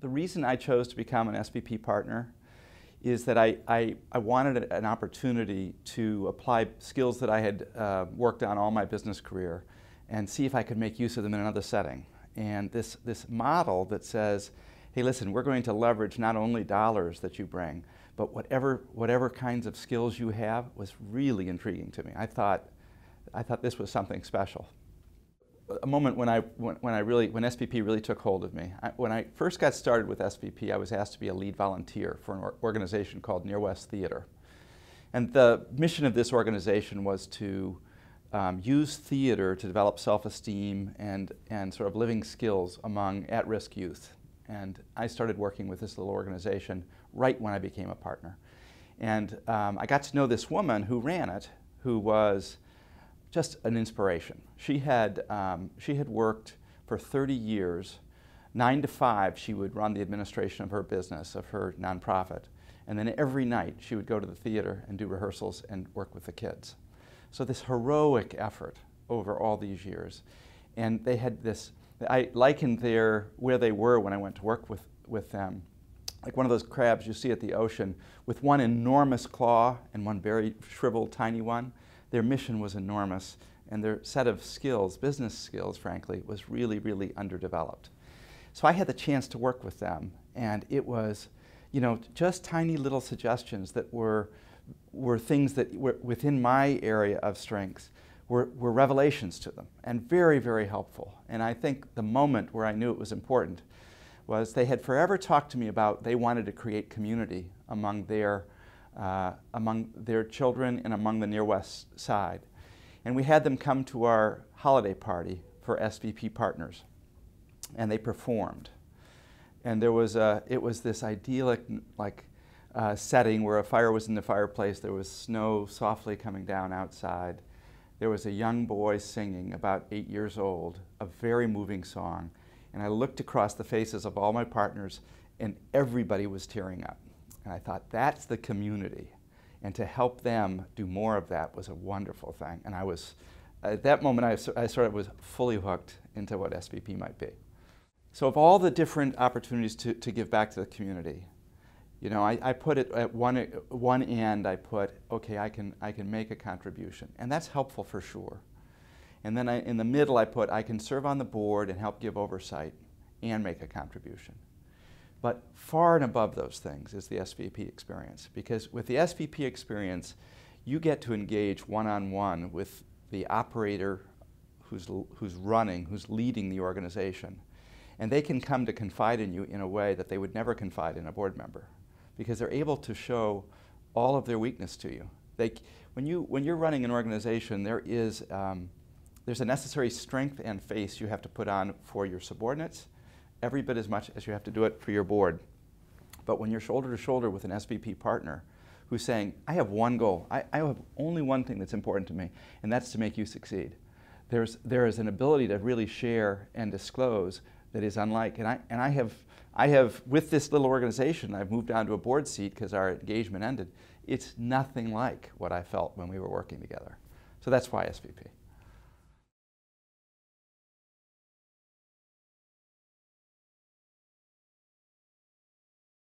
The reason I chose to become an SVP partner is that I wanted an opportunity to apply skills that I had worked on all my business career and see if I could make use of them in another setting. And this model that says, hey, listen, we're going to leverage not only dollars that you bring, but whatever kinds of skills you have was really intriguing to me. I thought this was something special. A moment when SVP really took hold of me. When I first got started with SVP, I was asked to be a lead volunteer for an organization called Near West Theater. And the mission of this organization was to use theater to develop self-esteem and sort of living skills among at-risk youth. And I started working with this little organization right when I became a partner. And I got to know this woman who ran it, who was just an inspiration. She had worked for 30 years. 9 to 5, she would run the administration of her business, of her nonprofit. And then every night, she would go to the theater and do rehearsals and work with the kids. So this heroic effort over all these years. And they had this, I likened where they were when I went to work with them, like one of those crabs you see at the ocean with one enormous claw and one very shriveled, tiny one. Their mission was enormous, and their set of skills, business skills, frankly, was really, really underdeveloped. So I had the chance to work with them, and it was, just tiny little suggestions that were things that were within my area of strengths were revelations to them, and very, very helpful. And I think the moment where I knew it was important was they had forever talked to me about they wanted to create community among their children and among the Near West Side. And we had them come to our holiday party for SVP partners, and they performed. And it was this idyllic setting where a fire was in the fireplace, there was snow softly coming down outside. There was a young boy singing, about 8 years old, a very moving song. And I looked across the faces of all my partners, and everybody was tearing up. And I thought, that's the community. And to help them do more of that was a wonderful thing. And at that moment, I sort of was fully hooked into what SVP might be. So of all the different opportunities to give back to the community, I put it at one end, I put, okay, I can make a contribution. And that's helpful for sure. And then in the middle, I put, I can serve on the board and help give oversight and make a contribution. But far and above those things is the SVP experience, because with the SVP experience, you get to engage one-on-one with the operator who's leading the organization. And they can come to confide in you in a way that they would never confide in a board member, because they're able to show all of their weakness to you. When you're running an organization, there's a necessary strength and face you have to put on for your subordinates, every bit as much as you have to do it for your board. But when you're shoulder to shoulder with an SVP partner who's saying, I have one goal, I have only one thing that's important to me, and that's to make you succeed. There is an ability to really share and disclose that is unlike. And I have, with this little organization, I've moved on to a board seat because our engagement ended. It's nothing like what I felt when we were working together. So that's why SVP.